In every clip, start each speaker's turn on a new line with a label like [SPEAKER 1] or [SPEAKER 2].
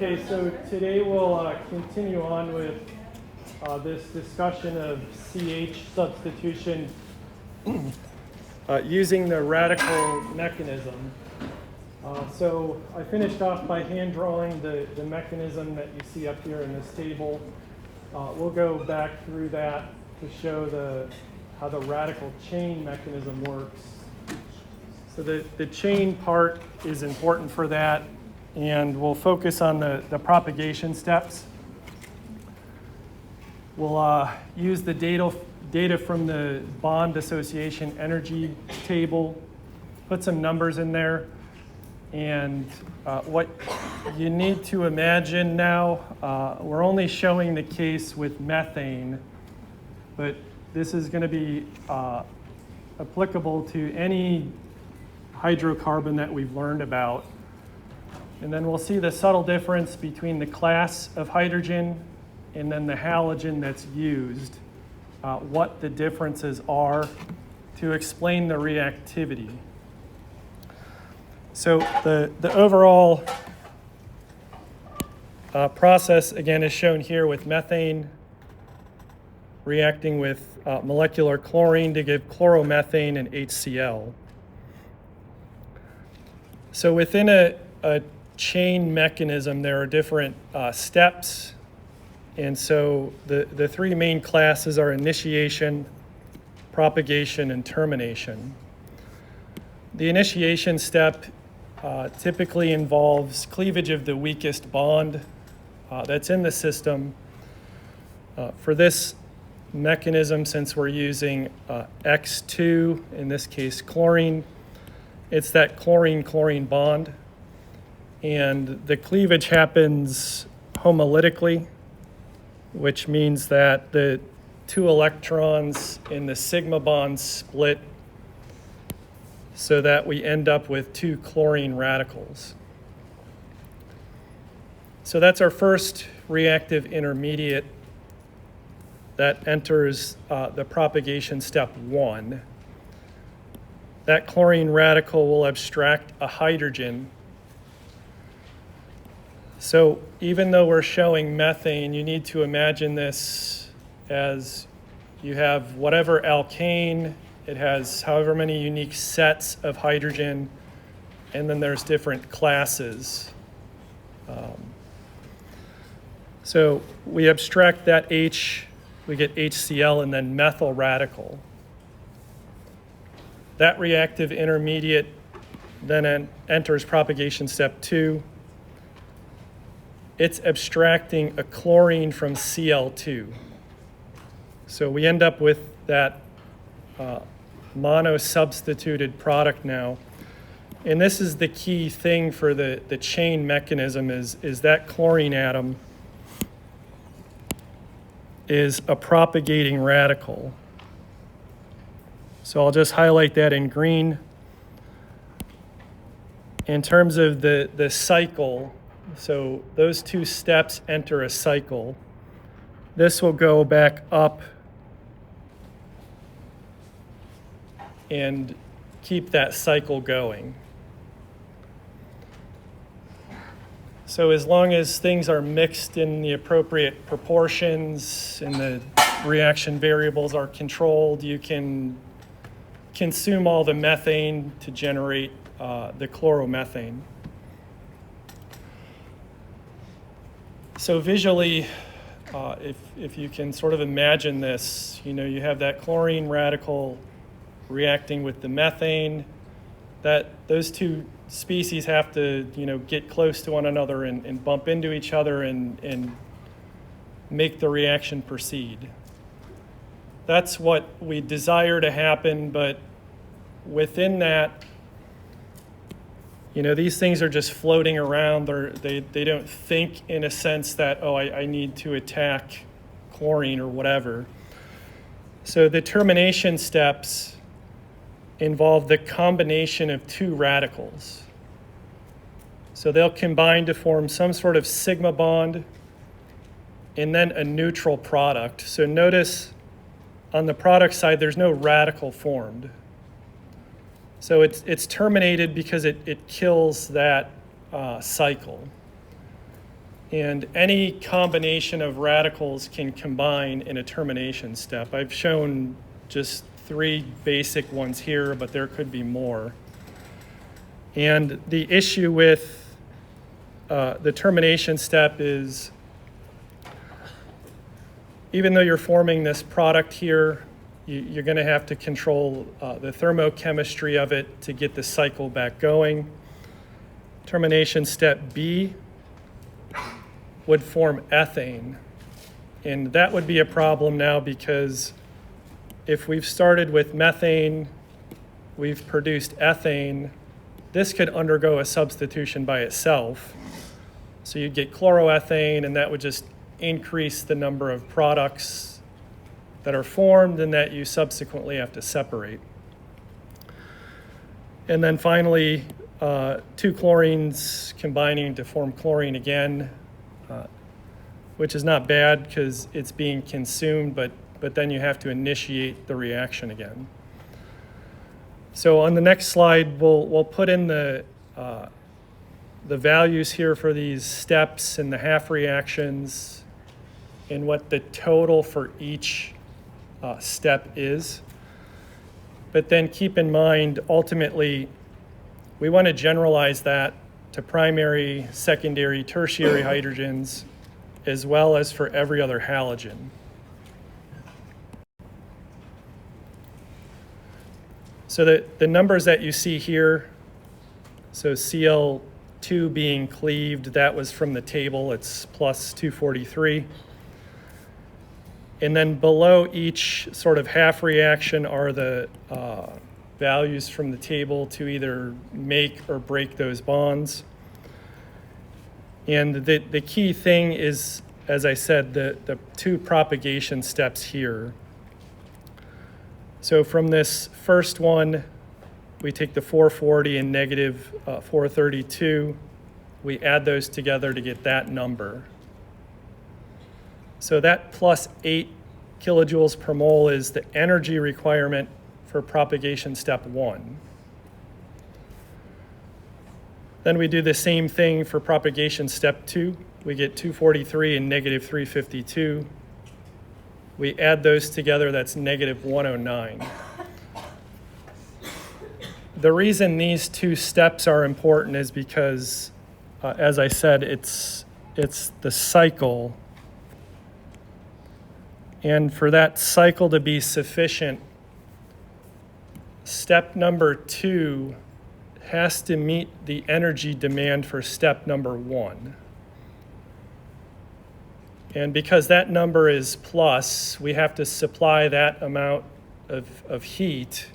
[SPEAKER 1] Okay, so today we'll continue on with this discussion of CH substitution using the radical mechanism. So I finished off by hand drawing the mechanism that you see up here in this table. We'll go back through that to show how the radical chain mechanism works. So the chain part is important for that, and we'll focus on the propagation steps. We'll use the data from the bond association energy table, put some numbers in there, and what you need to imagine now, we're only showing the case with methane, but this is going to be applicable to any hydrocarbon that we've learned about. And then we'll see the subtle difference between the class of hydrogen and then the halogen that's used, what the differences are to explain the reactivity. So the overall process, again, is shown here with methane reacting with molecular chlorine to give chloromethane and HCl. So within a chain mechanism, there are different steps. And so the three main classes are initiation, propagation, and termination. The initiation step typically involves cleavage of the weakest bond that's in the system. For this mechanism, since we're using X2, in this case chlorine, it's that chlorine-chlorine bond. And the cleavage happens homolytically, which means that the two electrons in the sigma bond split so that we end up with two chlorine radicals. So that's our first reactive intermediate that enters the propagation step 1. That chlorine radical will abstract a hydrogen. So even though we're showing methane, you need to imagine this as you have whatever alkane, it has however many unique sets of hydrogen, and then there's different classes. So we abstract that H, we get HCl and then methyl radical. That reactive intermediate then enters propagation step 2. It's abstracting a chlorine from Cl2. So we end up with that mono-substituted product now. And this is the key thing for the chain mechanism is that chlorine atom is a propagating radical. So I'll just highlight that in green. In terms of the cycle, so those two steps enter a cycle. This will go back up and keep that cycle going. So as long as things are mixed in the appropriate proportions and the reaction variables are controlled, you can consume all the methane to generate the chloromethane. So visually, if you can sort of imagine this, you have that chlorine radical reacting with the methane, that those two species have to, get close to one another and bump into each other and make the reaction proceed. That's what we desire to happen, but within that, these things are just floating around. They don't think in a sense that, I need to attack chlorine or whatever. So the termination steps involve the combination of two radicals. So they'll combine to form some sort of sigma bond and then a neutral product. So notice on the product side, there's no radical formed. So it's terminated because it kills that cycle. And any combination of radicals can combine in a termination step. I've shown just 3 basic ones here, but there could be more. And the issue with the termination step is, even though you're forming this product here, you're going to have to control the thermochemistry of it to get the cycle back going. Termination step B would form ethane. And that would be a problem now, because if we've started with methane, we've produced ethane, this could undergo a substitution by itself. So you'd get chloroethane, and that would just increase the number of products that are formed and that you subsequently have to separate. And then finally, 2 chlorines combining to form chlorine again, which is not bad because it's being consumed, but then you have to initiate the reaction again. So on the next slide, we'll put in the values here for these steps and the half reactions and what the total for each step is. But then keep in mind, ultimately, we want to generalize that to primary, secondary, tertiary hydrogens, as well as for every other halogen. So the numbers that you see here, so Cl2 being cleaved, that was from the table, it's plus 243. And then below each sort of half reaction are the values from the table to either make or break those bonds. And the key thing is, as I said, the 2 propagation steps here. So from this first one, we take the 440 and negative 432. We add those together to get that number. So that plus 8 kilojoules per mole is the energy requirement for propagation step 1. Then we do the same thing for propagation step 2. We get 243 and negative 352. We add those together, that's negative 109. The reason these 2 steps are important is because, as I said, it's the cycle. And for that cycle to be sufficient, step number 2 has to meet the energy demand for step number 1. And because that number is plus, we have to supply that amount of heat,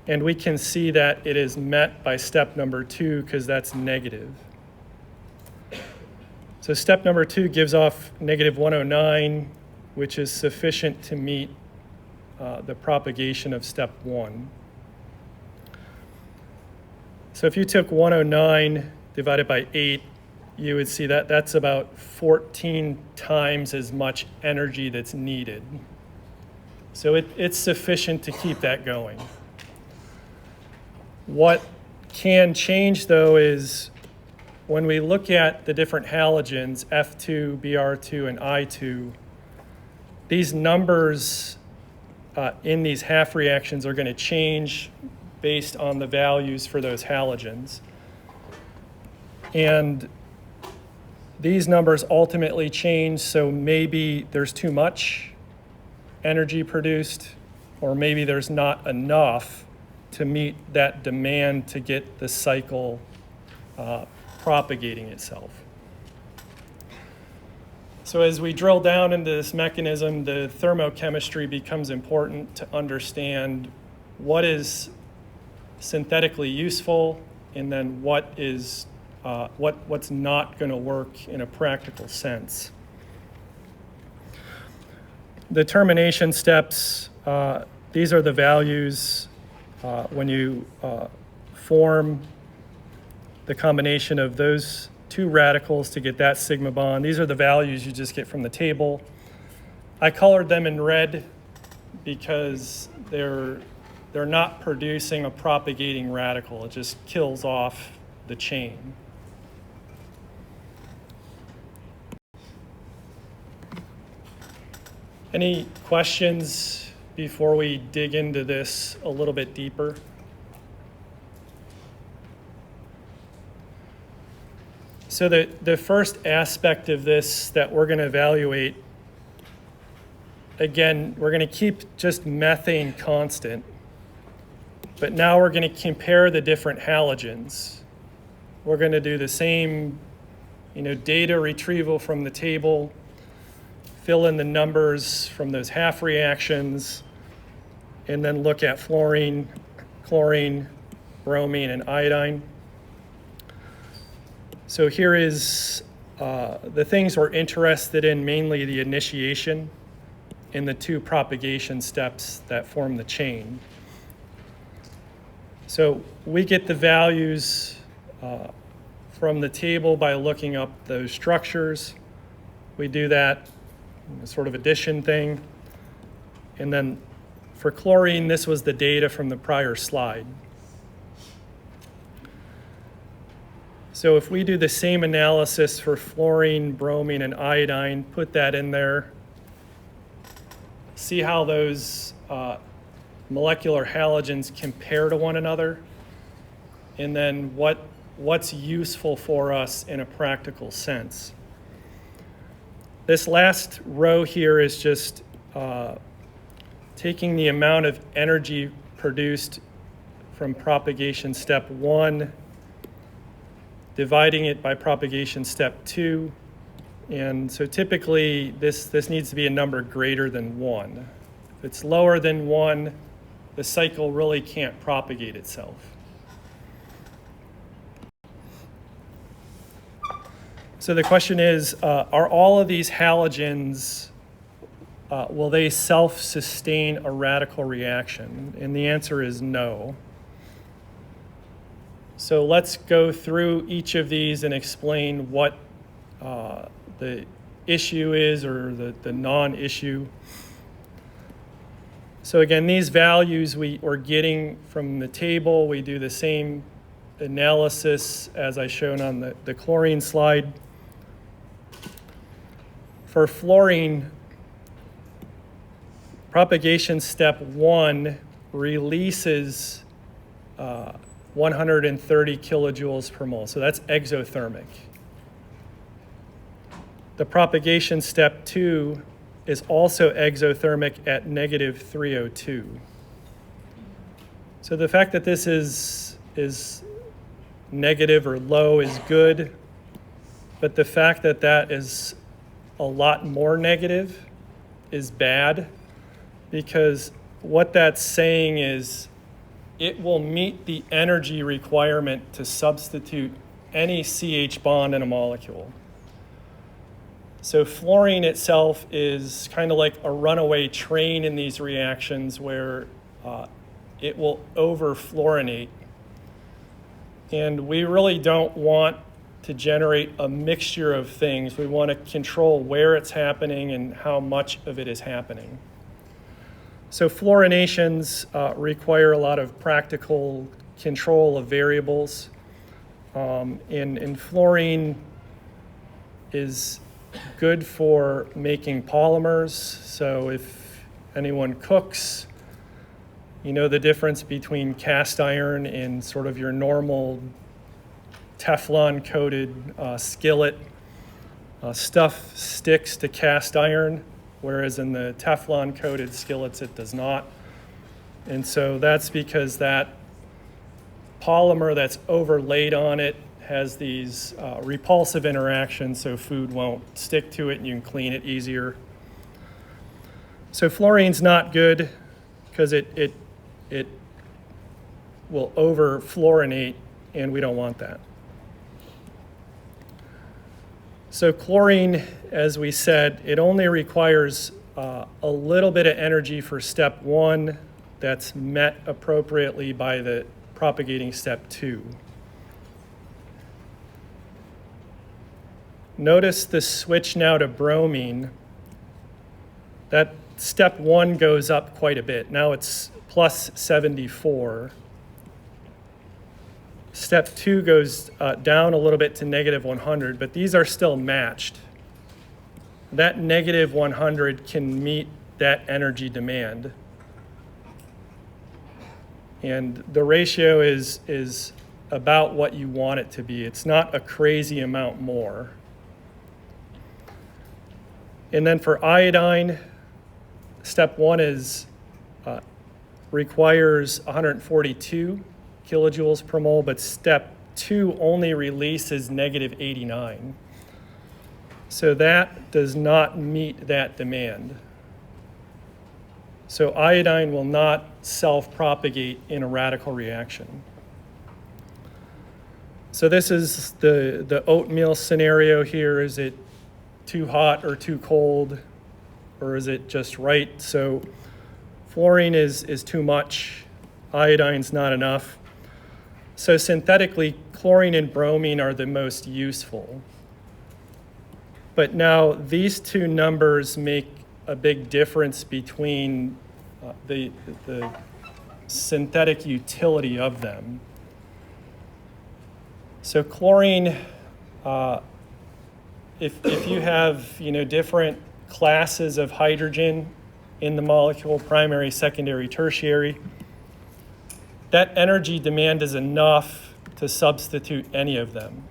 [SPEAKER 1] and we can see that it is met by step number 2 because that's negative. So step number 2 gives off negative 109, which is sufficient to meet the propagation of step 1. So if you took 109 divided by 8, you would see that that's about 14 times as much energy that's needed. So it's sufficient to keep that going. What can change, though, is when we look at the different halogens, F2, Br2, and I2, these numbers in these half reactions are going to change based on the values for those halogens. And these numbers ultimately change, so maybe there's too much energy produced, or maybe there's not enough to meet that demand to get the cycle propagating itself. So as we drill down into this mechanism, the thermochemistry becomes important to understand what is synthetically useful, and then what is what's not going to work in a practical sense. The termination steps, these are the values when you form the combination of those 2 radicals to get that sigma bond. These are the values you just get from the table. I colored them in red because they're not producing a propagating radical. It just kills off the chain. Any questions before we dig into this a little bit deeper? So the first aspect of this that we're going to evaluate, again, we're going to keep just methane constant, but now we're going to compare the different halogens. We're going to do the same, data retrieval from the table, fill in the numbers from those half reactions, and then look at fluorine, chlorine, bromine, and iodine. So here is the things we're interested in, mainly the initiation and the two propagation steps that form the chain. So we get the values from the table by looking up those structures. We do that sort of addition thing. And then for chlorine, this was the data from the prior slide. So if we do the same analysis for fluorine, bromine, and iodine, put that in there, see how those molecular halogens compare to one another, and then what's useful for us in a practical sense. This last row here is just taking the amount of energy produced from propagation step 1, dividing it by propagation step 2. And so typically this needs to be a number greater than 1. If it's lower than 1, the cycle really can't propagate itself. So the question is, are all of these halogens, will they self-sustain a radical reaction? And the answer is no. So let's go through each of these and explain what the issue is, or the non-issue. So again, these values we're getting from the table. We do the same analysis as I shown on the chlorine slide. For fluorine, propagation step 1 releases 130 kilojoules per mole. So that's exothermic. The propagation step 2 is also exothermic at negative 302. So the fact that this is negative or low is good, but the fact that that is a lot more negative is bad, because what that's saying is it will meet the energy requirement to substitute any CH bond in a molecule. So fluorine itself is kind of like a runaway train in these reactions where it will over-fluorinate. And we really don't want to generate a mixture of things. We want to control where it's happening and how much of it is happening. So fluorinations require a lot of practical control of variables. And fluorine is good for making polymers. So if anyone cooks, you know the difference between cast iron and sort of your normal Teflon coated skillet. Stuff sticks to cast iron, whereas in the Teflon coated skillets it does not. And so that's because that polymer that's overlaid on it has these repulsive interactions, so food won't stick to it and you can clean it easier. So fluorine's not good because it will over-fluorinate, and we don't want that. So chlorine, as we said, it only requires a little bit of energy for step 1 that's met appropriately by the propagating step 2. Notice the switch now to bromine. That step 1 goes up quite a bit. Now it's plus 74. Step 2 goes down a little bit to negative 100, but these are still matched. That negative 100 can meet that energy demand. And the ratio is about what you want it to be. It's not a crazy amount more. And then for iodine, step one requires 142 kilojoules per mole, but step two only releases negative 89. So that does not meet that demand. So iodine will not self-propagate in a radical reaction. So this is the oatmeal scenario here. Is it too hot or too cold, or is it just right? So fluorine is too much, iodine's not enough. So synthetically, chlorine and bromine are the most useful. But now these two numbers make a big difference between the synthetic utility of them. So chlorine, if you have different classes of hydrogen in the molecule, primary, secondary, tertiary, that energy demand is enough to substitute any of them.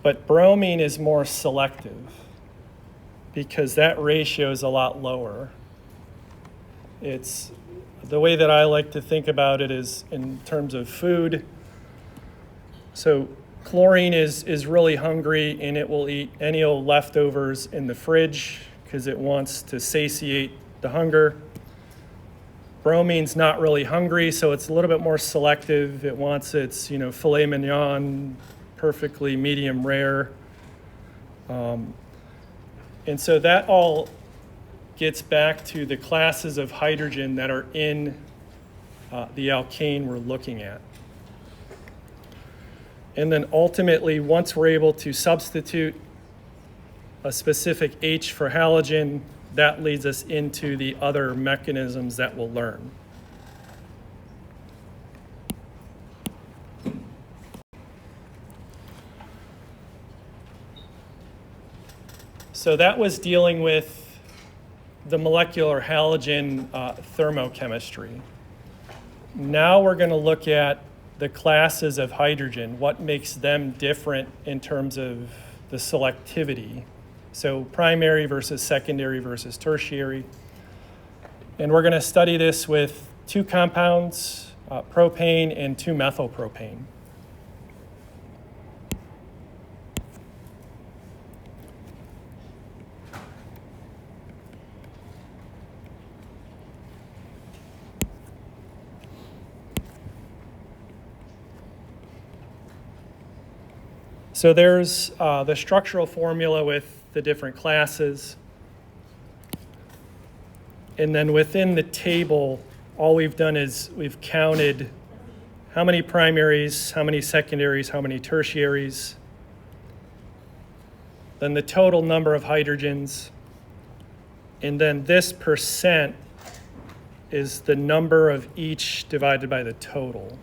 [SPEAKER 1] But bromine is more selective because that ratio is a lot lower. It's the way that I like to think about it is in terms of food. So chlorine is really hungry and it will eat any old leftovers in the fridge because it wants to satiate the hunger. Bromine's not really hungry, so it's a little bit more selective. It wants its filet mignon, perfectly medium rare. And so that all gets back to the classes of hydrogen that are in the alkane we're looking at. And then ultimately, once we're able to substitute a specific H for halogen, that leads us into the other mechanisms that we'll learn. So that was dealing with the molecular halogen thermochemistry. Now we're going to look at the classes of hydrogen, what makes them different in terms of the selectivity. So primary versus secondary versus tertiary. And we're going to study this with two compounds, propane and 2-methylpropane. So there's the structural formula with the different classes. And then within the table, all we've done is we've counted how many primaries, how many secondaries, how many tertiaries, then the total number of hydrogens, and then this percent is the number of each divided by the total.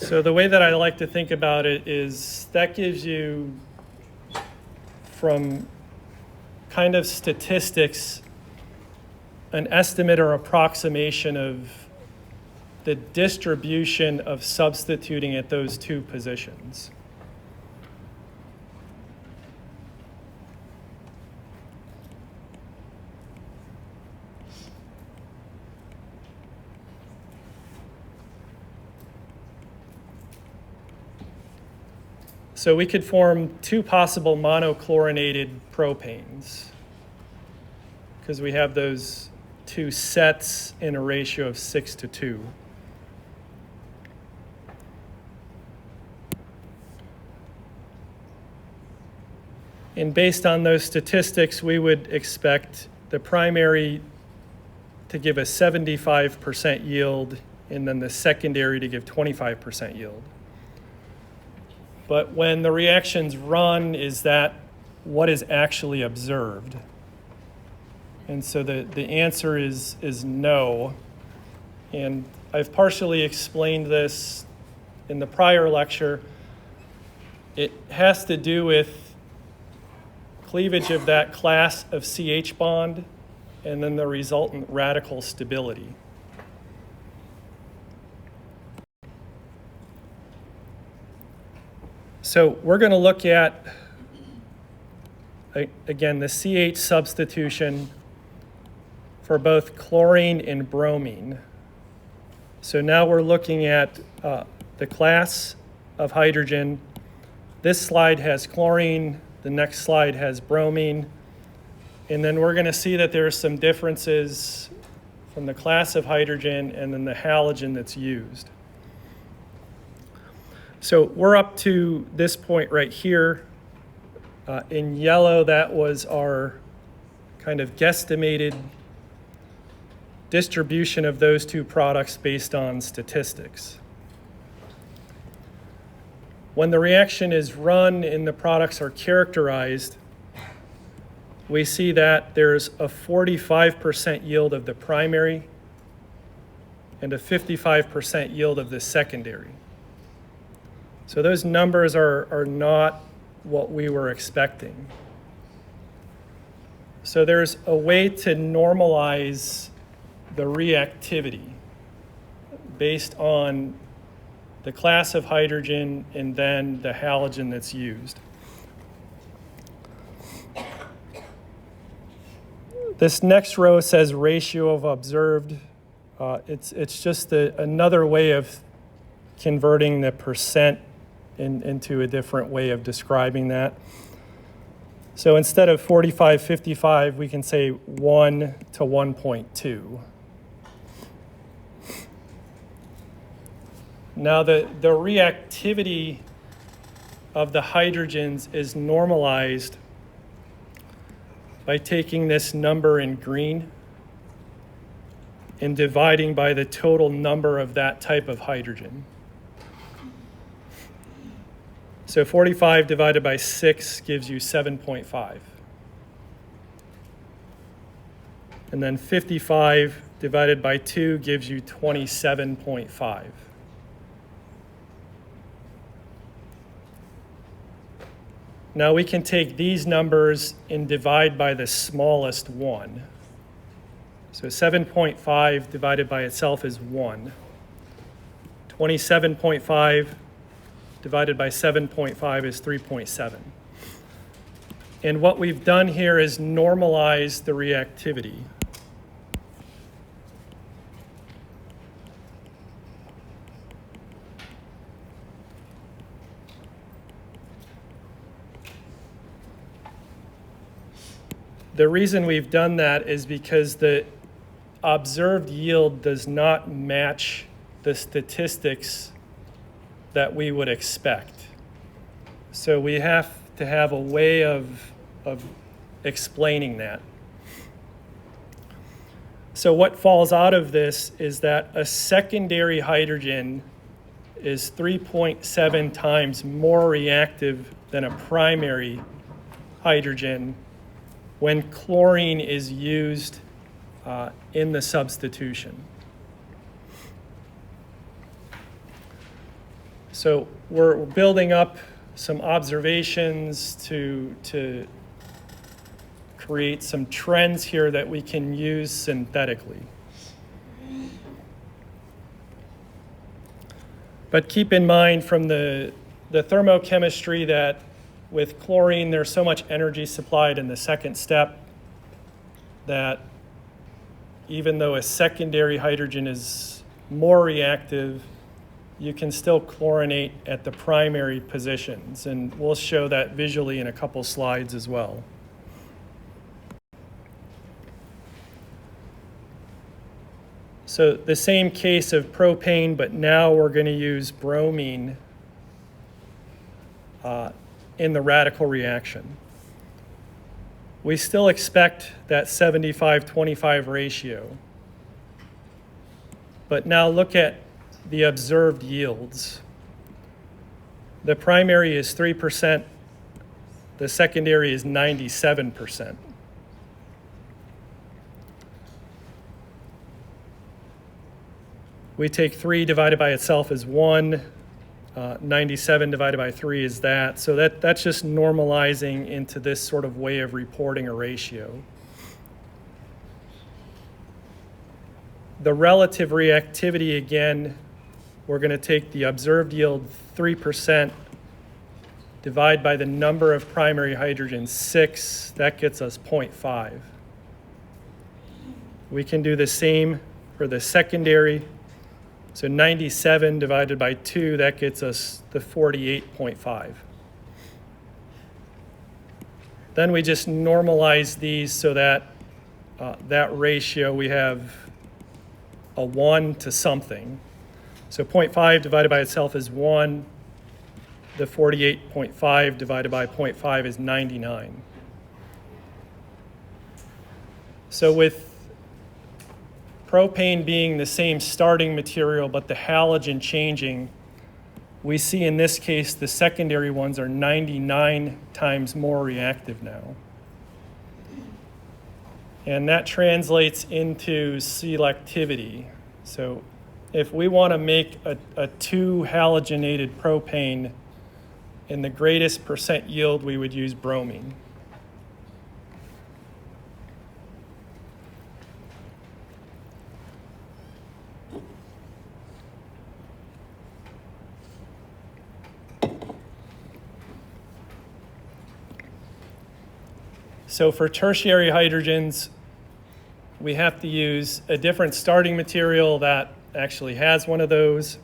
[SPEAKER 1] So the way that I like to think about it is that gives you, from kind of statistics, an estimate or approximation of the distribution of substituting at those two positions. So we could form two possible monochlorinated propanes because we have those two sets in a ratio of 6:2. And based on those statistics, we would expect the primary to give a 75% yield and then the secondary to give 25% yield. but when the reactions run, is that what is actually observed? And so the answer is no. And I've partially explained this in the prior lecture. It has to do with cleavage of that class of CH bond and then the resultant radical stability. So we're going to look at, again, the CH substitution for both chlorine and bromine. So now we're looking at the class of hydrogen. This slide has chlorine, the next slide has bromine, and then we're going to see that there are some differences from the class of hydrogen and then the halogen that's used. So we're up to this point right here. In yellow, that was our kind of guesstimated distribution of those two products based on statistics. When the reaction is run and the products are characterized, we see that there's a 45% yield of the primary and a 55% yield of the secondary. So those numbers are not what we were expecting. So there's a way to normalize the reactivity based on the class of hydrogen and then the halogen that's used. This next row says ratio of observed. It's just another way of converting the percent into a different way of describing that. So instead of 45-55, we can say 1 to 1.2. Now the reactivity of the hydrogens is normalized by taking this number in green and dividing by the total number of that type of hydrogen. So 45 divided by 6 gives you 7.5. And then 55 divided by 2 gives you 27.5. Now we can take these numbers and divide by the smallest one. So 7.5 divided by itself is 1. 27.5 divided by 7.5 is 3.7. And what we've done here is normalize the reactivity. The reason we've done that is because the observed yield does not match the statistics that we would expect. So we have to have a way of explaining that. So what falls out of this is that a secondary hydrogen is 3.7 times more reactive than a primary hydrogen when chlorine is used in the substitution. So we're building up some observations to create some trends here that we can use synthetically. But keep in mind from the thermochemistry that with chlorine, there's so much energy supplied in the second step that even though a secondary hydrogen is more reactive, you can still chlorinate at the primary positions. And we'll show that visually in a couple slides as well. So the same case of propane, but now we're going to use bromine in the radical reaction. We still expect that 75-25 ratio. But now look at the observed yields. The primary is 3%. The secondary is 97%. We take 3 divided by itself as 1. 97 divided by 3 is that. So that's just normalizing into this sort of way of reporting a ratio. The relative reactivity, again, we're going to take the observed yield 3%, divide by the number of primary hydrogens, 6. That gets us 0.5. We can do the same for the secondary. So 97 divided by 2, that gets us the 48.5. Then we just normalize these so that that ratio, we have a 1 to something. So 0.5 divided by itself is 1. The 48.5 divided by 0.5 is 99. So with propane being the same starting material, but the halogen changing, we see in this case the secondary ones are 99 times more reactive now. And that translates into selectivity. So if we want to make a 2 halogenated propane in the greatest percent yield, we would use bromine. So for tertiary hydrogens, we have to use a different starting material that actually has one of those.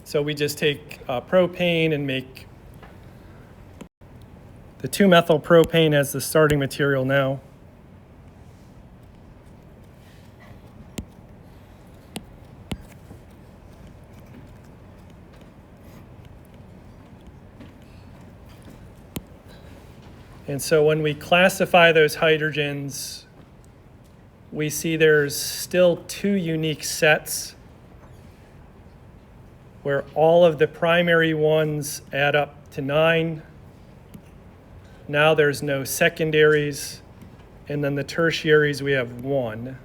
[SPEAKER 1] So we just take propane and make the 2-methylpropane as the starting material now. And so when we classify those hydrogens, we see there's still 2 unique sets where all of the primary ones add up to 9. Now there's no secondaries, and then the tertiaries we have 1.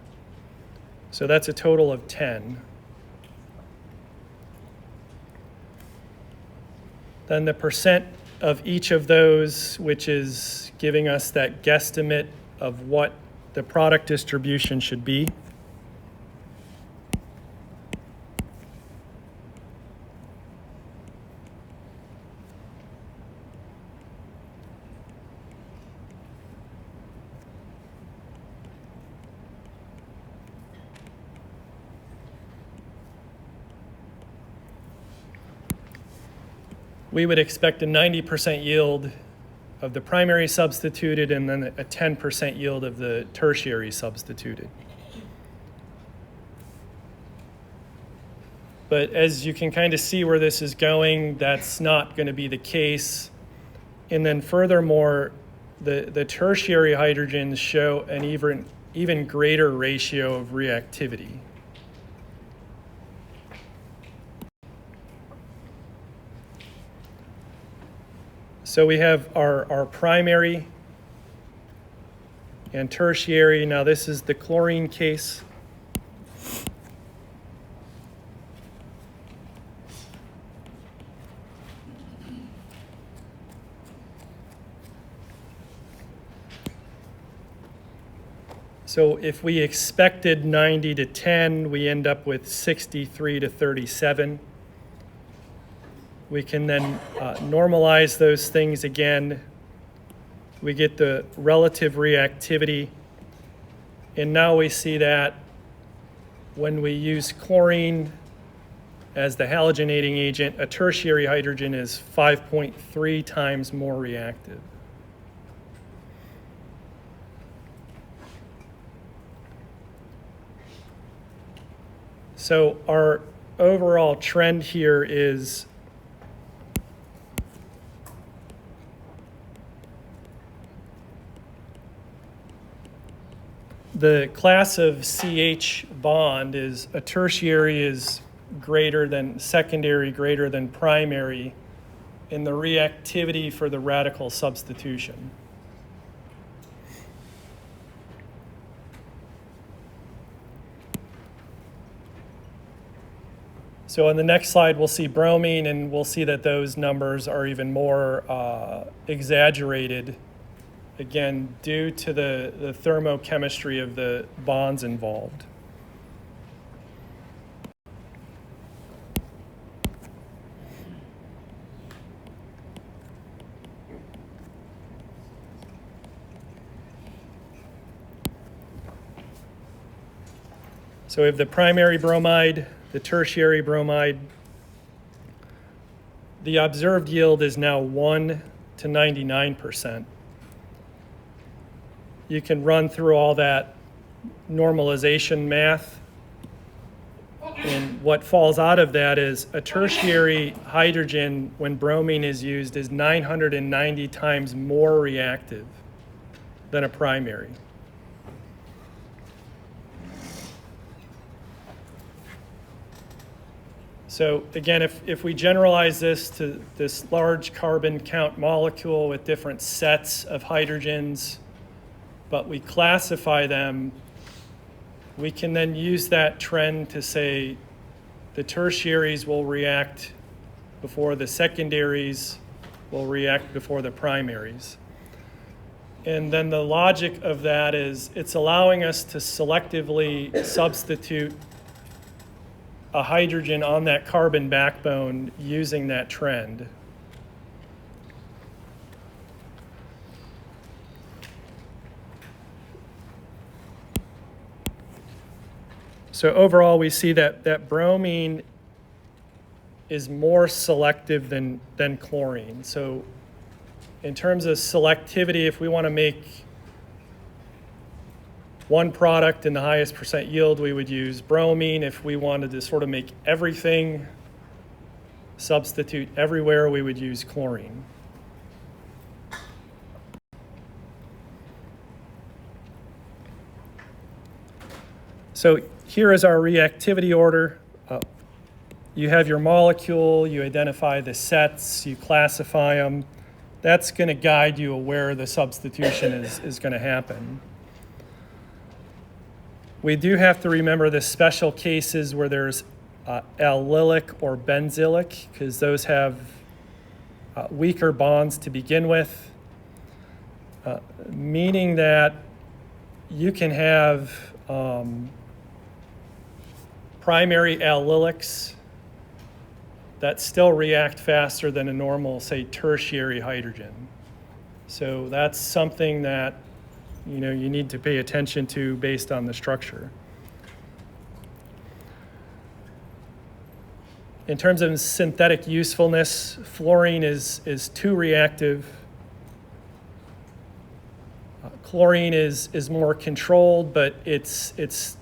[SPEAKER 1] So that's a total of 10. Then the percent of each of those, which is giving us that guesstimate of what the product distribution should be. We would expect a 90% yield of the primary substituted and then a 10% yield of the tertiary substituted. But as you can kind of see where this is going, that's not going to be the case. And then furthermore, the tertiary hydrogens show an even greater ratio of reactivity. So we have our primary and tertiary. Now this is the chlorine case. So if we expected 90 to 10, we end up with 63 to 37. We can then normalize those things again. We get the relative reactivity. And now we see that when we use chlorine as the halogenating agent, a tertiary hydrogen is 5.3 times more reactive. So our overall trend here is the class of CH bond is a tertiary is greater than secondary, greater than primary in the reactivity for the radical substitution. So on the next slide, we'll see bromine, and we'll see that those numbers are even more exaggerated, again, due to the thermochemistry of the bonds involved. So we have the primary bromide, the tertiary bromide. The observed yield is now 1 to 99%. You can run through all that normalization math, and what falls out of that is a tertiary hydrogen, when bromine is used, is 990 times more reactive than a primary. So again, if we generalize this to this large carbon count molecule with different sets of hydrogens, but we classify them, we can then use that trend to say the tertiaries will react before the secondaries will react before the primaries. And then the logic of that is it's allowing us to selectively substitute a hydrogen on that carbon backbone using that trend. So overall, we see that bromine is more selective than chlorine. So in terms of selectivity, if we want to make one product in the highest percent yield, we would use bromine. If we wanted to sort of make everything substitute everywhere, we would use chlorine. So here is our reactivity order. You have your molecule, you identify the sets, you classify them. That's going to guide you where the substitution is going to happen. We do have to remember the special cases where there's allylic or benzylic, because those have weaker bonds to begin with, meaning that you can have primary allylics that still react faster than a normal, say, tertiary hydrogen. So that's something that you need to pay attention to based on the structure. In terms of synthetic usefulness, fluorine is too reactive. Chlorine is more controlled, but it's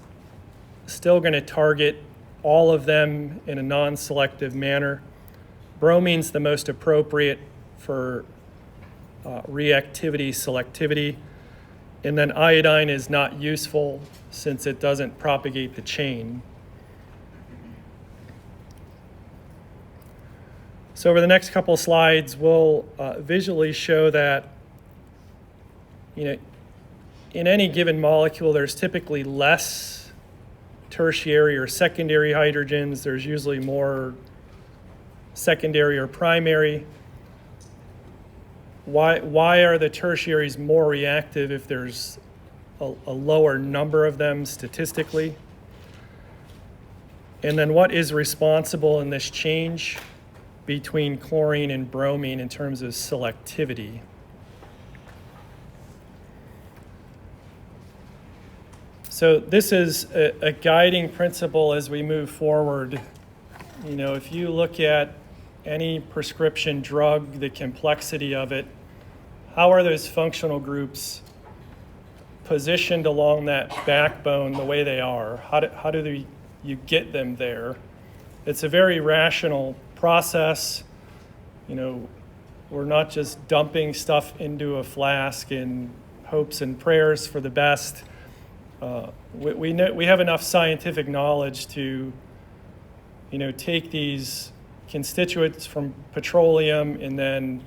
[SPEAKER 1] still going to target all of them in a non-selective manner. Bromine's the most appropriate for reactivity, selectivity. And then iodine is not useful since it doesn't propagate the chain. So over the next couple of slides, we'll visually show that in any given molecule, there's typically less tertiary or secondary hydrogens. There's usually more secondary or primary. Why are the tertiaries more reactive if there's a lower number of them statistically? And then what is responsible in this change between chlorine and bromine in terms of selectivity? So this is a guiding principle as we move forward. If you look at any prescription drug, the complexity of it, how are those functional groups positioned along that backbone the way they are? How do you get them there? It's a very rational process. We're not just dumping stuff into a flask in hopes and prayers for the best. We have enough scientific knowledge to take these constituents from petroleum and then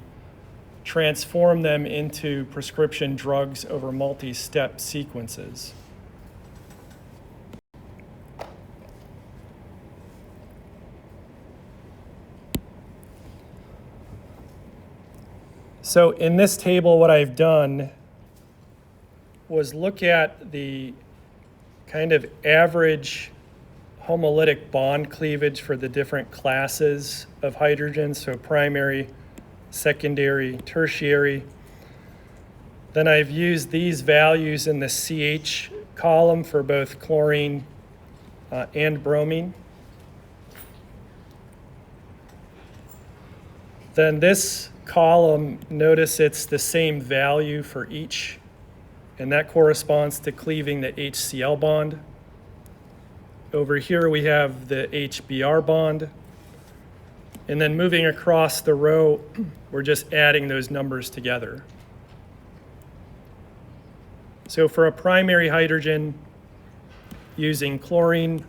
[SPEAKER 1] transform them into prescription drugs over multi-step sequences. So in this table, what I've done was look at the kind of average homolytic bond cleavage for the different classes of hydrogen, so primary, secondary, tertiary. Then I've used these values in the CH column for both chlorine and bromine. Then this column, notice it's the same value for each, and that corresponds to cleaving the HCl bond. Over here we have the HBr bond. And then moving across the row, we're just adding those numbers together. So for a primary hydrogen using chlorine,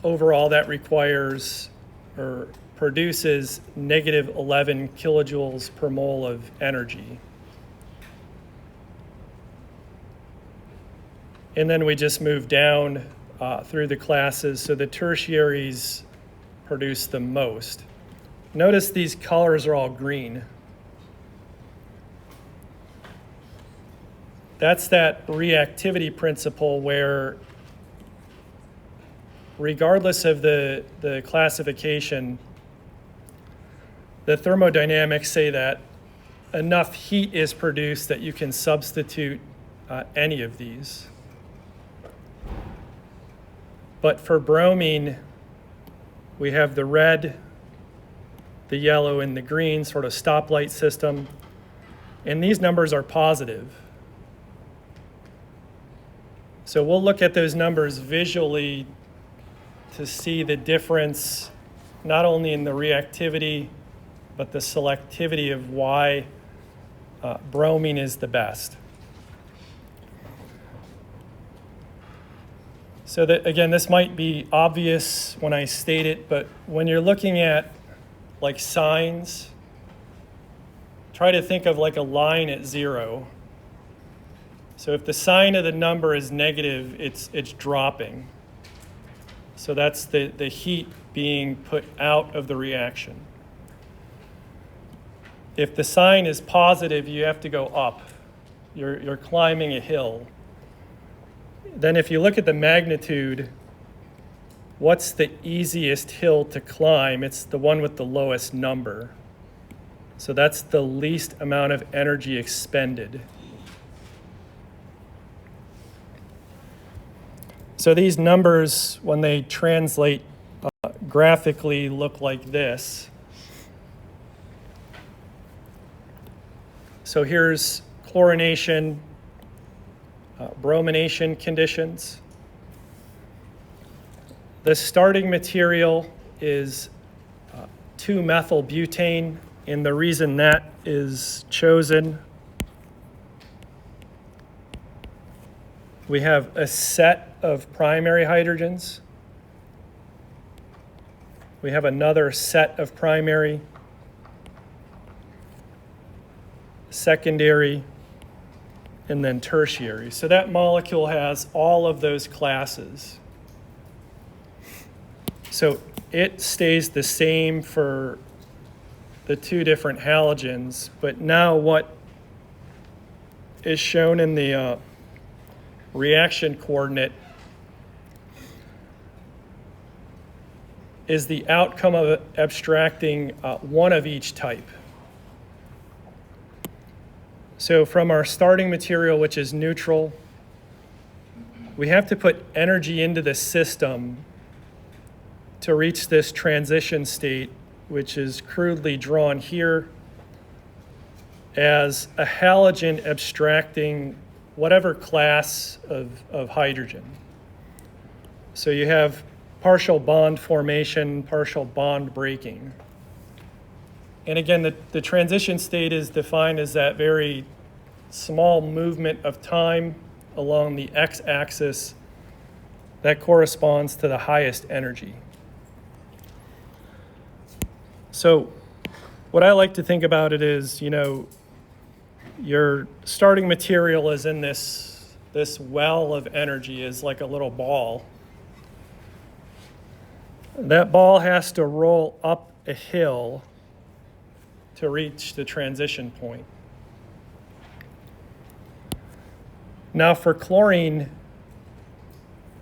[SPEAKER 1] overall that requires or produces negative 11 kilojoules per mole of energy. And then we just move down through the classes, so the tertiaries produce the most. Notice these colors are all green. That's that reactivity principle where, regardless of the classification, the thermodynamics say that enough heat is produced that you can substitute any of these. But for bromine, we have the red, the yellow, and the green sort of stoplight system. And these numbers are positive. So we'll look at those numbers visually to see the difference, not only in the reactivity, but the selectivity of why bromine is the best. So that, again, this might be obvious when I state it, but when you're looking at like signs, try to think of like a line at 0. So if the sign of the number is negative, it's dropping. So that's the heat being put out of the reaction. If the sign is positive, you have to go up. You're climbing a hill. Then if you look at the magnitude, what's the easiest hill to climb? It's the one with the lowest number. So that's the least amount of energy expended. So these numbers, when they translate graphically, look like this. So here's chlorination, bromination conditions. The starting material is 2-methylbutane, and the reason that is chosen, we have a set of primary hydrogens. We have another set of primary, secondary, and then tertiary. So that molecule has all of those classes. So it stays the same for the two different halogens, but now what is shown in the reaction coordinate is the outcome of abstracting one of each type. So from our starting material, which is neutral, we have to put energy into the system to reach this transition state, which is crudely drawn here as a halogen abstracting whatever class of hydrogen. So you have partial bond formation, partial bond breaking. And again, the transition state is defined as that very small movement of time along the x-axis that corresponds to the highest energy. So what I like to think about it is, your starting material is in this well of energy, is like a little ball. That ball has to roll up a hill to reach the transition point. Now for chlorine,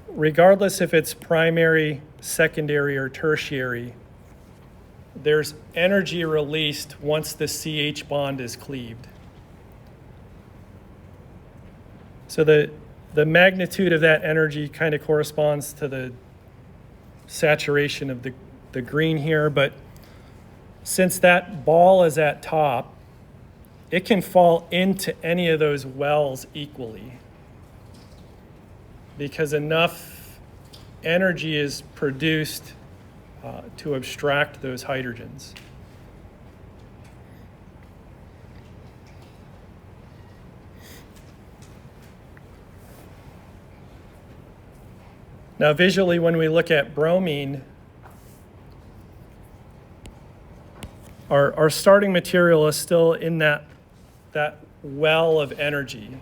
[SPEAKER 1] regardless if it's primary, secondary, or tertiary, there's energy released once the CH bond is cleaved. So the magnitude of that energy kind of corresponds to the saturation of the green here, but since that ball is at top, it can fall into any of those wells equally because enough energy is produced to abstract those hydrogens. Now visually, when we look at bromine, our starting material is still in that well of energy.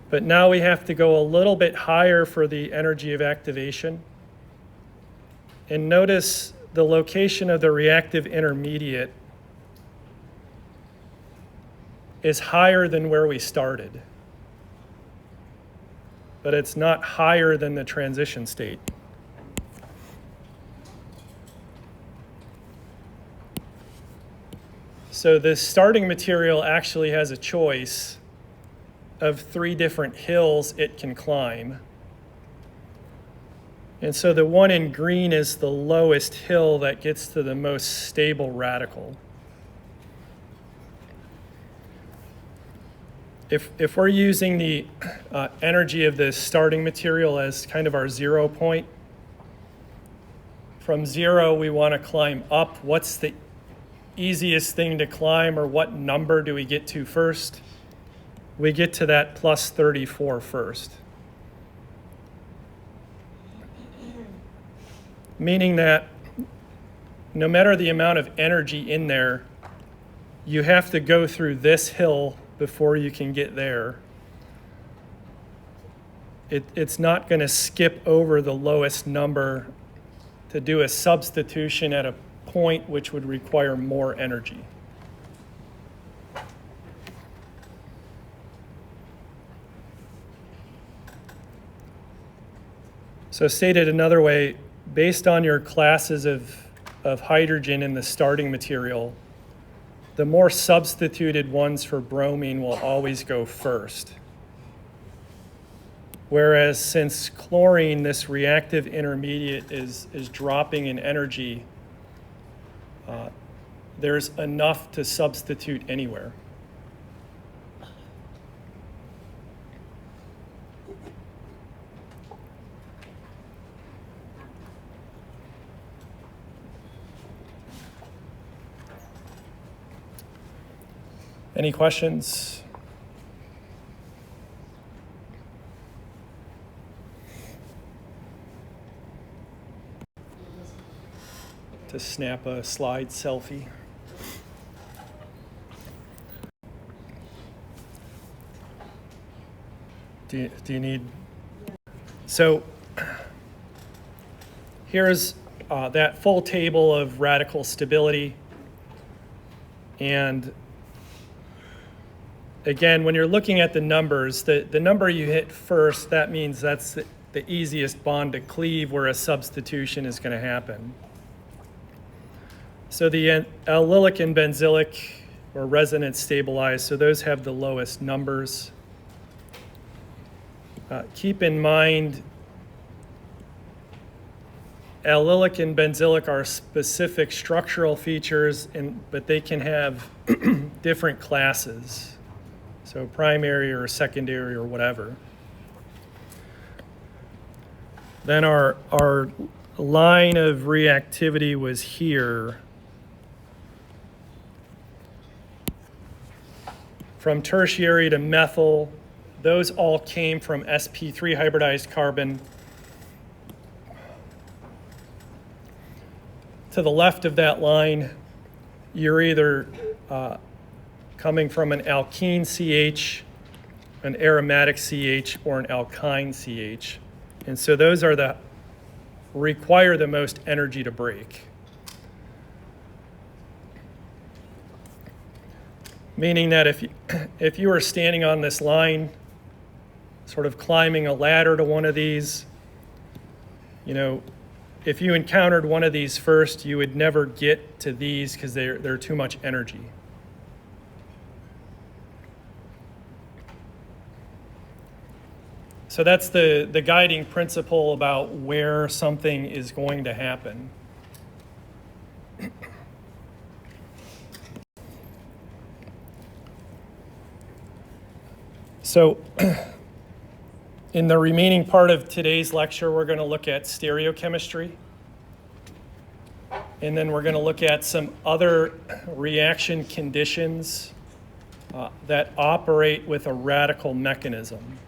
[SPEAKER 1] But now we have to go a little bit higher for the energy of activation. And notice the location of the reactive intermediate is higher than where we started. But it's not higher than the transition state. So this starting material actually has a choice of 3 different hills it can climb. And so the one in green is the lowest hill that gets to the most stable radical. If we're using the energy of the starting material as kind of our 0 point, from 0 we want to climb up. What's the easiest thing to climb, or what number do we get to first? We get to that plus 34 first. Meaning that no matter the amount of energy in there, you have to go through this hill before you can get there. It's not going to skip over the lowest number to do a substitution at a point which would require more energy. So stated another way, based on your classes of hydrogen in the starting material, the more substituted ones for bromine will always go first. Whereas since chlorine, this reactive intermediate is dropping in energy, there's enough to substitute anywhere. Any questions? To snap a slide selfie. Do you need? So here's that full table of radical stability. And again, when you're looking at the numbers, the number you hit first, that means that's the easiest bond to cleave where a substitution is going to happen. So the allylic and benzylic or resonance stabilized, so those have the lowest numbers. Keep in mind, allylic and benzylic are specific structural features, but they can have different classes. So primary or secondary or whatever. Then our line of reactivity was here. From tertiary to methyl, those all came from sp3 hybridized carbon. to the left of that line, you're either coming from an alkene CH, an aromatic CH, or an alkyne CH. And so those are require the most energy to break. Meaning that if you were standing on this line, sort of climbing a ladder to one of these, if you encountered one of these first, you would never get to these because they're too much energy. So that's the guiding principle about where something is going to happen. So in the remaining part of today's lecture, we're going to look at stereochemistry. And then we're going to look at some other reaction conditions that operate with a radical mechanism.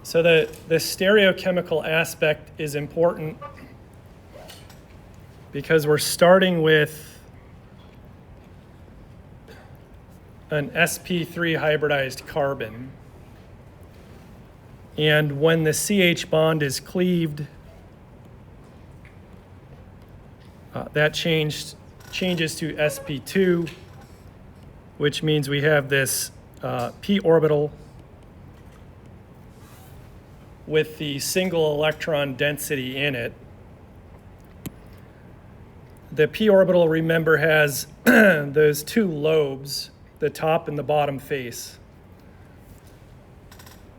[SPEAKER 1] So the stereochemical aspect is important because we're starting with an sp3 hybridized carbon. And when the CH bond is cleaved, that changes to sp2, which means we have this p orbital with the single electron density in it. The p orbital, remember, has those two lobes, the top and the bottom face.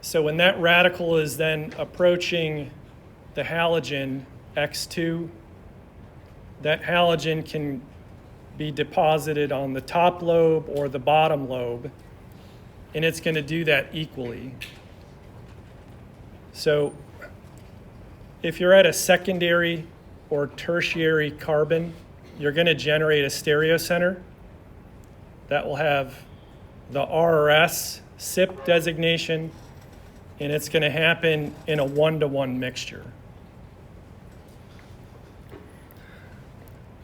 [SPEAKER 1] So when that radical is then approaching the halogen X2, that halogen can be deposited on the top lobe or the bottom lobe, and it's going to do that equally. So if you're at a secondary or tertiary carbon, you're going to generate a stereocenter that will have the RRS SIP designation, and it's going to happen in a 1-to-1 mixture.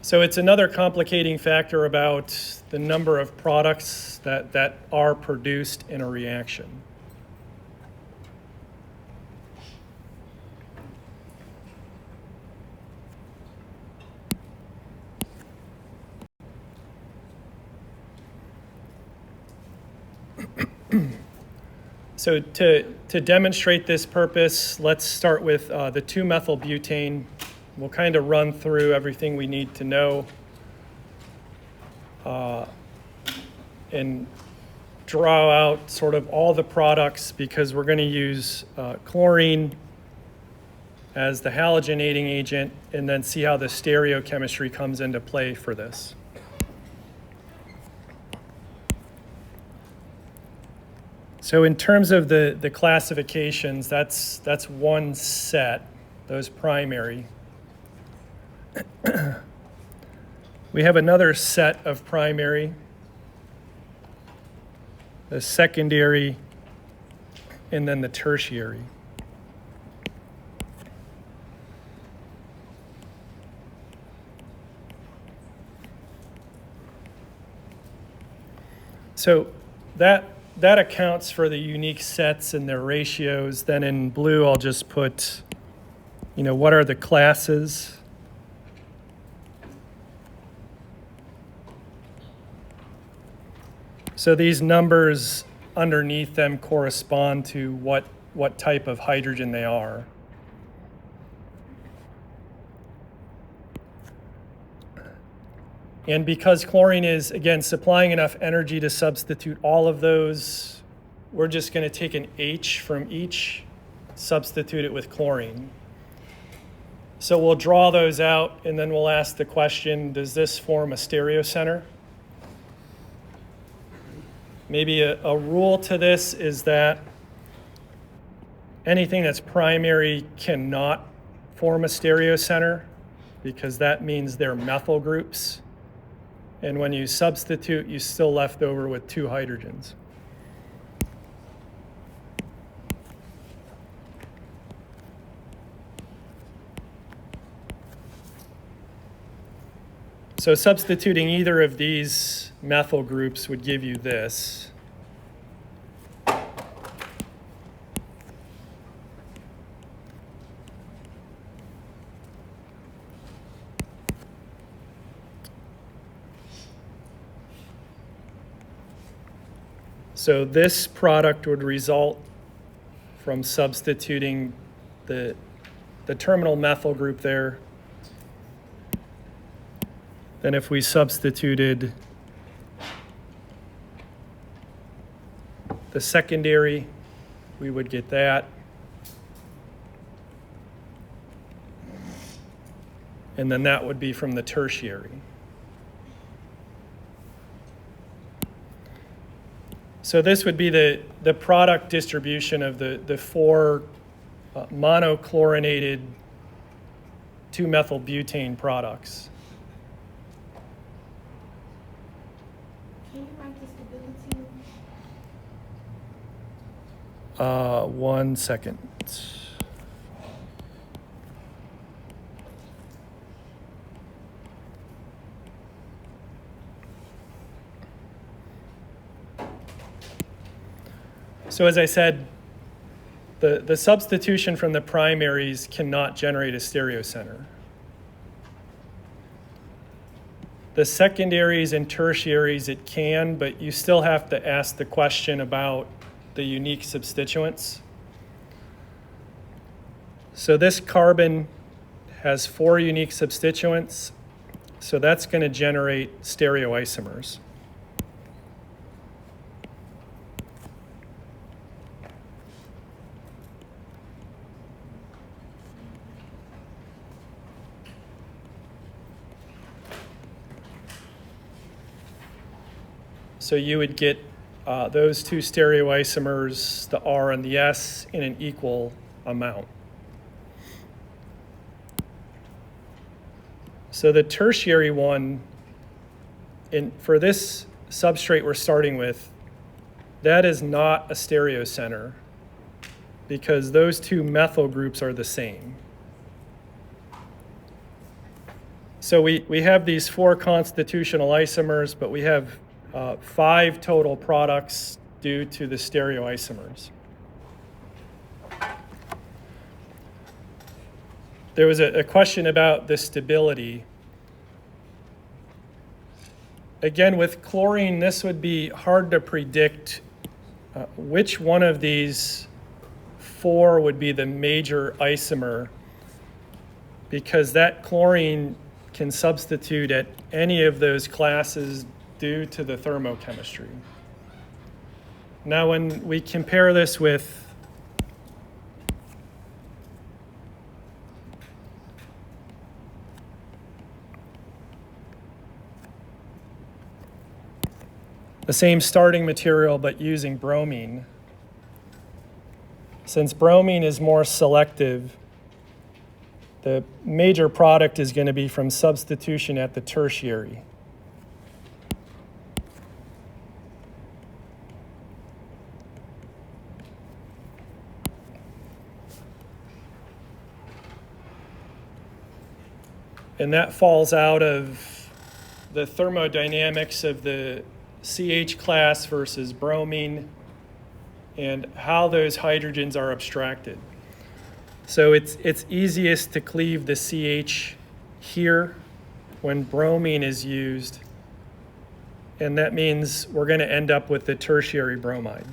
[SPEAKER 1] So it's another complicating factor about the number of products that are produced in a reaction. So to demonstrate this purpose, let's start with the 2-methylbutane. We'll kind of run through everything we need to know and draw out sort of all the products, because we're going to use chlorine as the halogenating agent and then see how the stereochemistry comes into play for this. So in terms of the classifications, that's one set, those primary. We have another set of primary, the secondary, and then the tertiary. So that accounts for the unique sets and their ratios. Then in blue, I'll just put, what are the classes? So these numbers underneath them correspond to what type of hydrogen they are. And because chlorine is, again, supplying enough energy to substitute all of those, we're just going to take an H from each, substitute it with chlorine. So we'll draw those out, and then we'll ask the question, does this form a stereocenter? Maybe a rule to this is that anything that's primary cannot form a stereocenter, because that means they're methyl groups. And when you substitute, you're still left over with two hydrogens. So substituting either of these methyl groups would give you this. So this product would result from substituting the terminal methyl group there. Then if we substituted the secondary, we would get that. And then that would be from the tertiary. So this would be the product distribution of the four monochlorinated 2-methylbutane products.
[SPEAKER 2] Can you write the stability?
[SPEAKER 1] 1 second. So as I said, the substitution from the primaries cannot generate a stereocenter. The secondaries and tertiaries it can, but you still have to ask the question about the unique substituents. So this carbon has 4 unique substituents, so that's going to generate stereoisomers. So you would get those 2 stereoisomers, the R and the S, in an equal amount. So the tertiary one, for this substrate we're starting with, that is not a stereocenter because those 2 methyl groups are the same. So we have these 4 constitutional isomers, but we have 5 total products due to the stereoisomers. There was a question about the stability. Again, with chlorine, this would be hard to predict which one of these 4 would be the major isomer, because that chlorine can substitute at any of those classes due to the thermochemistry. Now, when we compare this with the same starting material but using bromine, since bromine is more selective, the major product is going to be from substitution at the tertiary. And that falls out of the thermodynamics of the CH class versus bromine and how those hydrogens are abstracted. So it's easiest to cleave the CH here when bromine is used, and that means we're going to end up with the tertiary bromide.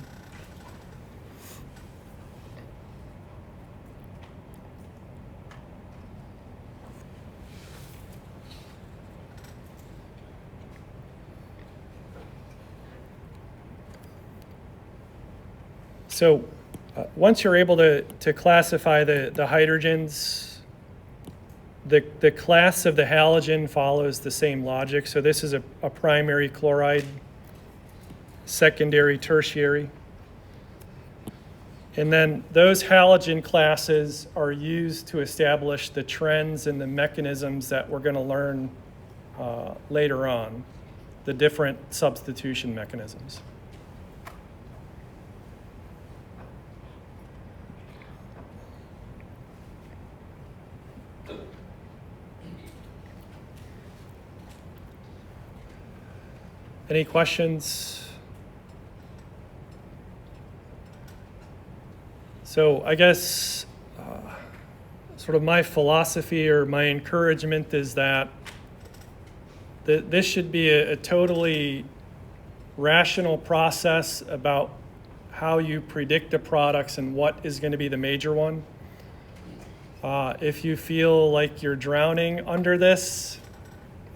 [SPEAKER 1] So once you're able to classify the hydrogens, the class of the halogen follows the same logic. So this is a primary chloride, secondary, tertiary. And then those halogen classes are used to establish the trends and the mechanisms that we're going to learn later on, the different substitution mechanisms. Any questions? So I guess sort of my philosophy or my encouragement is that this should be a totally rational process about how you predict the products and what is going to be the major one. If you feel like you're drowning under this,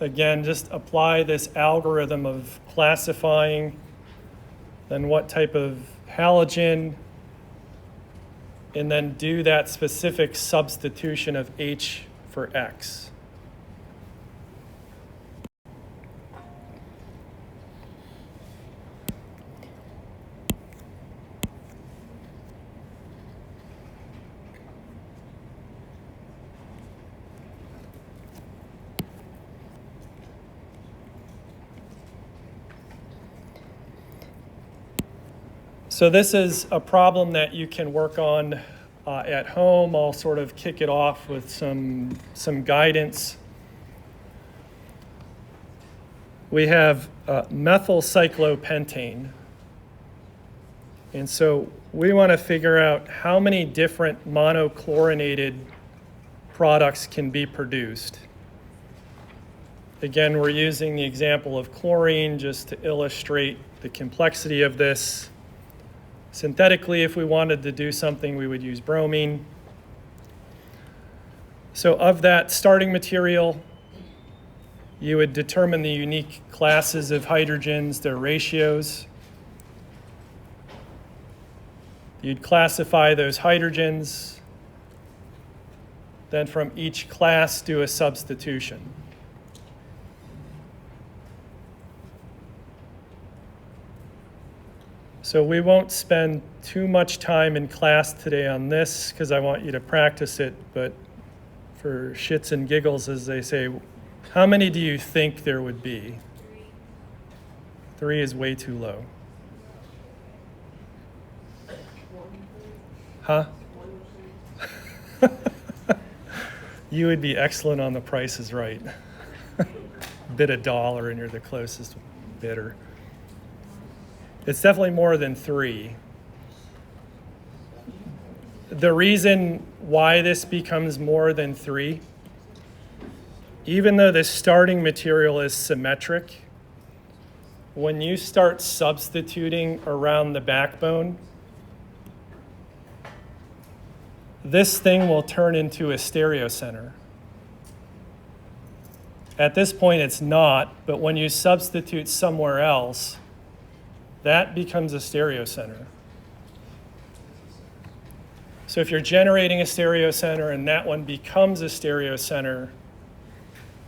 [SPEAKER 1] again, just apply this algorithm of classifying, then what type of halogen, and then do that specific substitution of H for X. So this is a problem that you can work on at home. I'll sort of kick it off with some guidance. We have methyl cyclopentane. And so we want to figure out how many different monochlorinated products can be produced. Again, we're using the example of chlorine just to illustrate the complexity of this. Synthetically, if we wanted to do something, we would use bromine. So of that starting material, you would determine the unique classes of hydrogens, their ratios. You'd classify those hydrogens, then from each class do a substitution. So we won't spend too much time in class today on this because I want you to practice it, but for shits and giggles, as they say, how many do you think there would be? 3 is way too low. Huh? You would be excellent on The Price is Right. Bid $1 and you're the closest bidder. It's definitely more than 3. The reason why this becomes more than 3, even though the starting material is symmetric, when you start substituting around the backbone, this thing will turn into a stereocenter. At this point, it's not, but when you substitute somewhere else, that becomes a stereocenter. So if you're generating a stereocenter and that one becomes a stereocenter,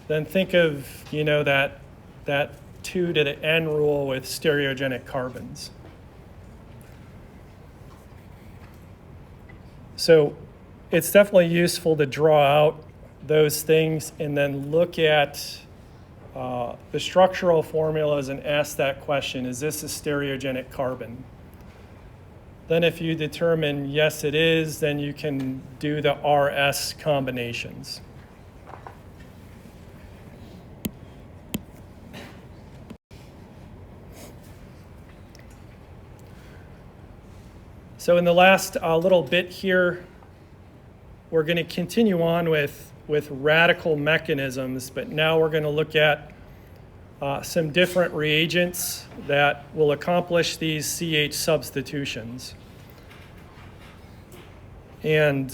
[SPEAKER 1] then think of, that 2 to the n rule with stereogenic carbons. So it's definitely useful to draw out those things and then look at the structural formulas and ask that question, is this a stereogenic carbon? Then if you determine yes it is, then you can do the RS combinations. So in the last little bit here, we're going to continue on with radical mechanisms, but now we're going to look at some different reagents that will accomplish these CH substitutions. And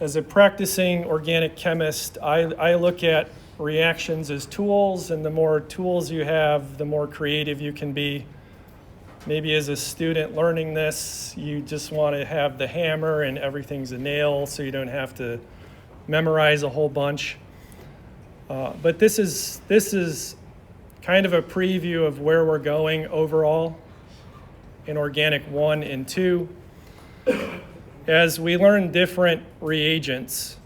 [SPEAKER 1] as a practicing organic chemist, I look at reactions as tools, and the more tools you have, the more creative you can be. Maybe as a student learning this, you just want to have the hammer and everything's a nail, so you don't have to memorize a whole bunch. But this is kind of a preview of where we're going overall in Organic 1 and 2. As we learn different reagents,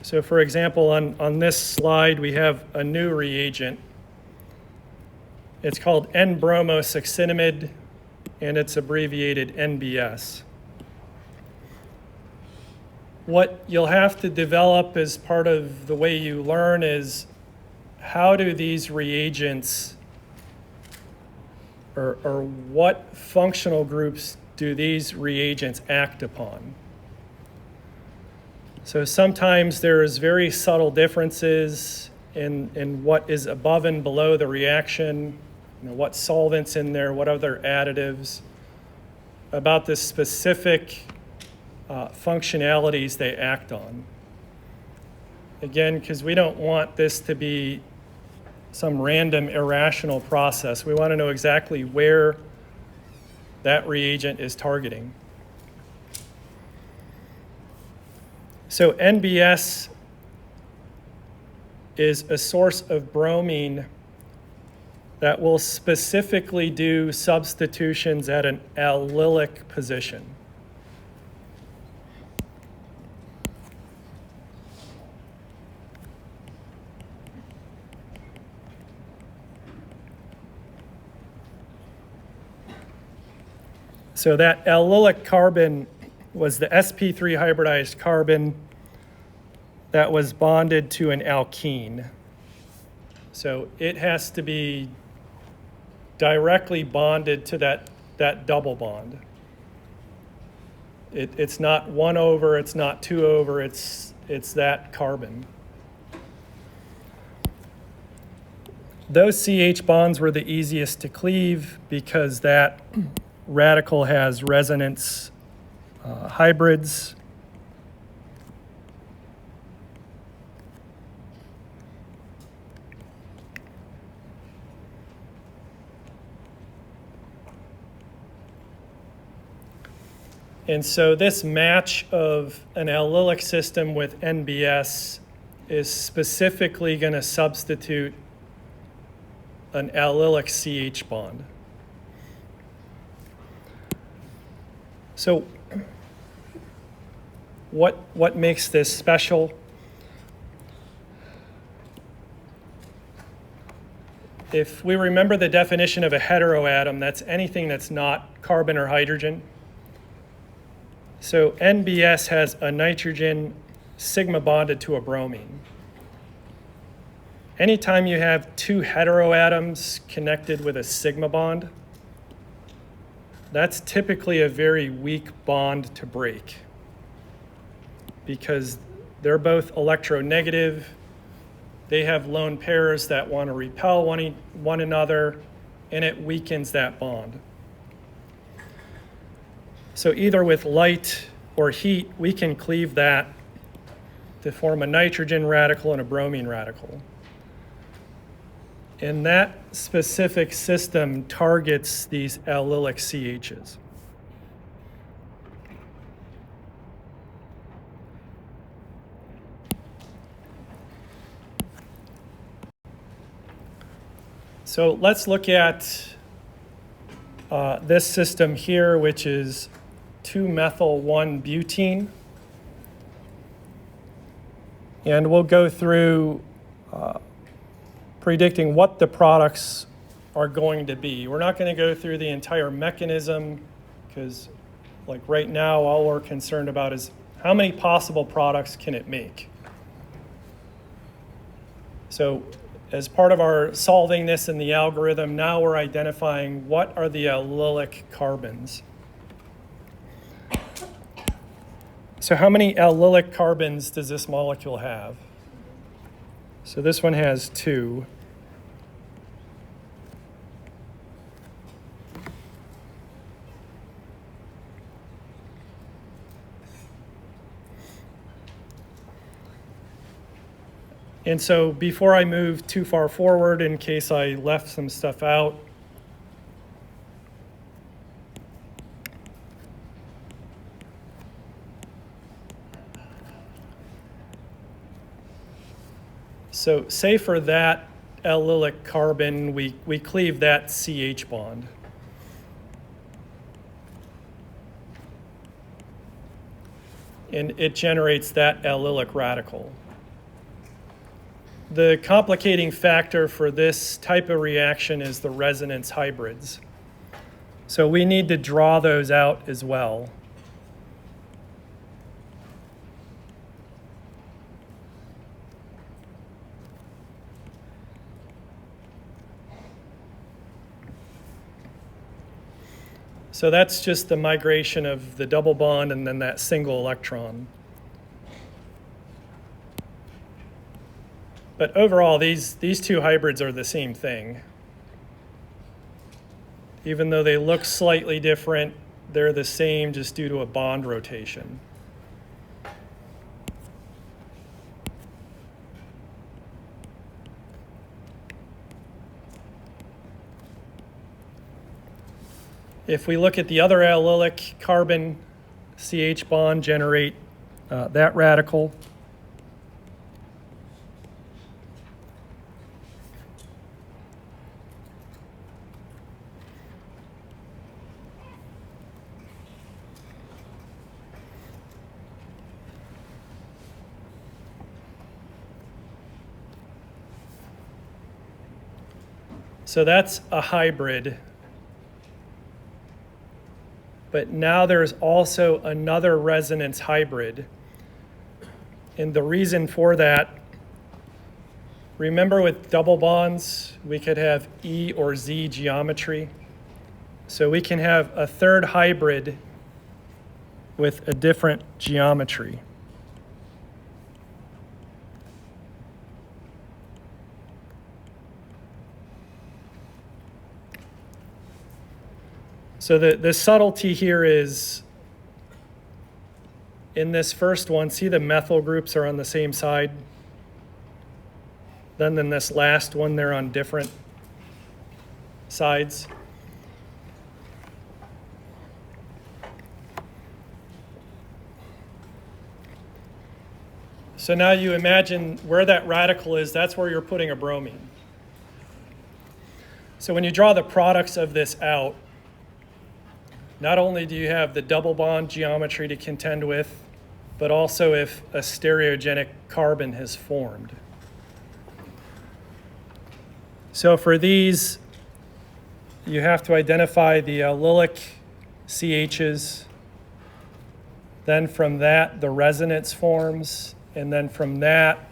[SPEAKER 1] so for example, on this slide, we have a new reagent. It's called N-bromosuccinimide, and it's abbreviated NBS. What you'll have to develop as part of the way you learn is how do these reagents, or what functional groups do these reagents act upon? So sometimes there's very subtle differences in what is above and below the reaction, what solvents in there, what other additives, about the specific functionalities they act on. Again, because we don't want this to be some random irrational process. We want to know exactly where that reagent is targeting. So NBS is a source of bromine that will specifically do substitutions at an allylic position. So that allylic carbon was the sp3 hybridized carbon that was bonded to an alkene. So it has to be directly bonded to that double bond. It's not 1 over, it's not 2 over, it's that carbon. Those CH bonds were the easiest to cleave because that radical has resonance hybrids. And so this match of an allylic system with NBS is specifically going to substitute an allylic CH bond. So what makes this special? If we remember the definition of a heteroatom, that's anything that's not carbon or hydrogen. So NBS has a nitrogen sigma bonded to a bromine. Anytime you have two heteroatoms connected with a sigma bond, that's typically a very weak bond to break because they're both electronegative. They have lone pairs that want to repel one another, and it weakens that bond. So either with light or heat, we can cleave that to form a nitrogen radical and a bromine radical. And that specific system targets these allylic CHs. So let's look at this system here, which is 2-methyl-1-butene. And we'll go through predicting what the products are going to be. We're not going to go through the entire mechanism because, like right now, all we're concerned about is how many possible products can it make. So as part of our solving this in the algorithm, now we're identifying what are the allylic carbons. So how many allylic carbons does this molecule have? So this one has 2. And so before I move too far forward, in case I left some stuff out, so say for that allylic carbon, we cleave that CH bond. And it generates that allylic radical. The complicating factor for this type of reaction is the resonance hybrids. So we need to draw those out as well. So that's just the migration of the double bond and then that single electron. But overall, these two hybrids are the same thing. Even though they look slightly different, they're the same just due to a bond rotation. If we look at the other allylic carbon, CH bond generate that radical. So that's a hybrid. But now there's also another resonance hybrid. And the reason for that, remember with double bonds, we could have E or Z geometry. So we can have a third hybrid with a different geometry. So the subtlety here is, in this first one, see the methyl groups are on the same side? Then in this last one, they're on different sides. So now you imagine where that radical is, that's where you're putting a bromine. So when you draw the products of this out, not only do you have the double bond geometry to contend with, but also if a stereogenic carbon has formed. So for these, you have to identify the allylic CHs. Then from that, the resonance forms. And then from that,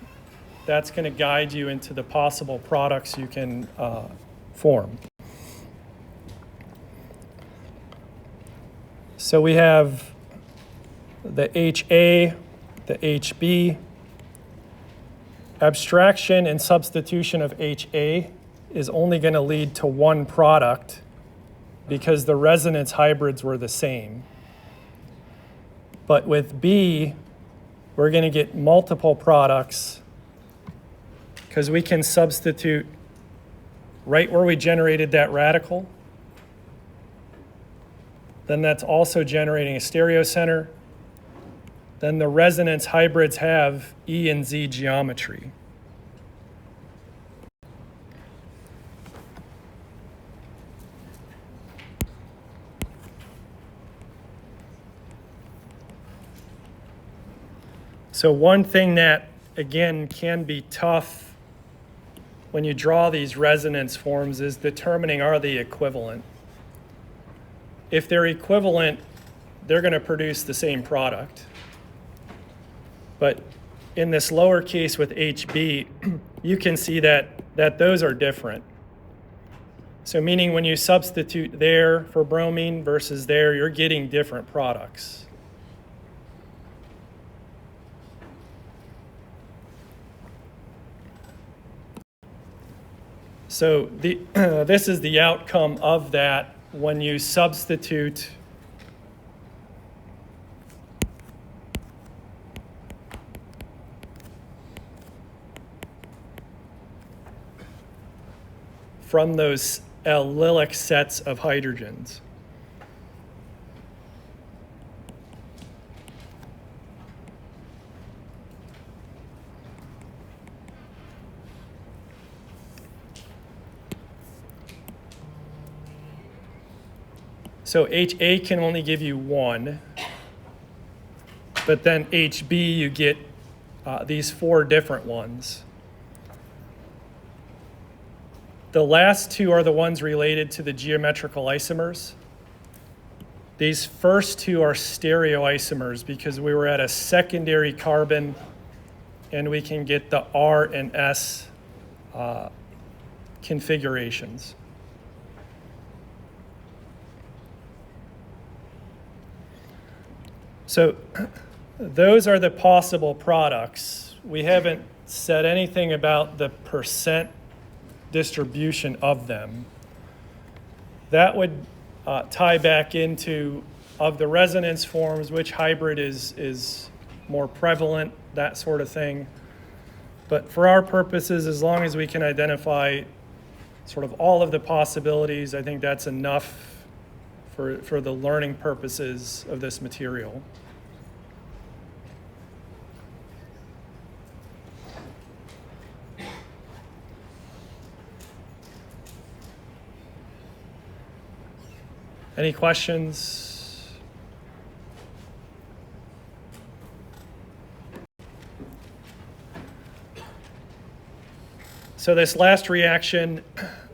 [SPEAKER 1] that's going to guide you into the possible products you can form. So we have the HA, the HB. Abstraction and substitution of HA is only going to lead to one product because the resonance hybrids were the same. But with B, we're going to get multiple products because we can substitute right where we generated that radical. Then that's also generating a stereocenter. Then the resonance hybrids have E and Z geometry. So one thing that, again, can be tough when you draw these resonance forms is determining are they equivalent. If they're equivalent, they're going to produce the same product. But in this lower case with HB, you can see that those are different. So meaning when you substitute there for bromine versus there, you're getting different products. So this is the outcome of that when you substitute from those allylic sets of hydrogens. So HA can only give you one, but then HB you get these four different ones. The last two are the ones related to the geometrical isomers. These first two are stereoisomers because we were at a secondary carbon and we can get the R and S configurations. So those are the possible products. We haven't said anything about the percent distribution of them. That would tie back into, of the resonance forms, which hybrid is more prevalent, that sort of thing. But for our purposes, as long as we can identify sort of all of the possibilities, I think that's enough for the learning purposes of this material. Any questions? So this last reaction,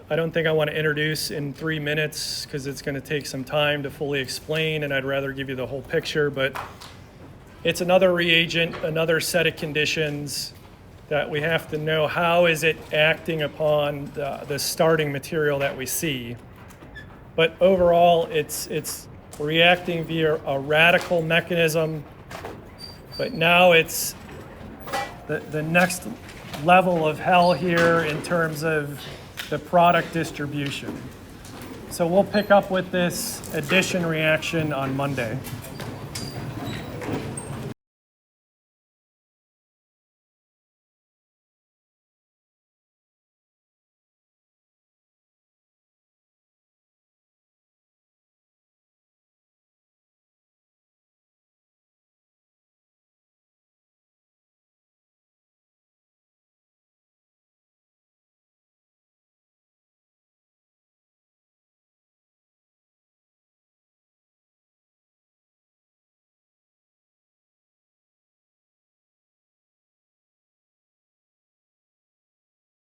[SPEAKER 1] I don't think I want to introduce in 3 minutes because it's going to take some time to fully explain, and I'd rather give you the whole picture, but it's another reagent, another set of conditions that we have to know how is it acting upon the starting material that we see. But overall, it's reacting via a radical mechanism, but now it's the next level of hell here in terms of the product distribution. So we'll pick up with this addition reaction on Monday.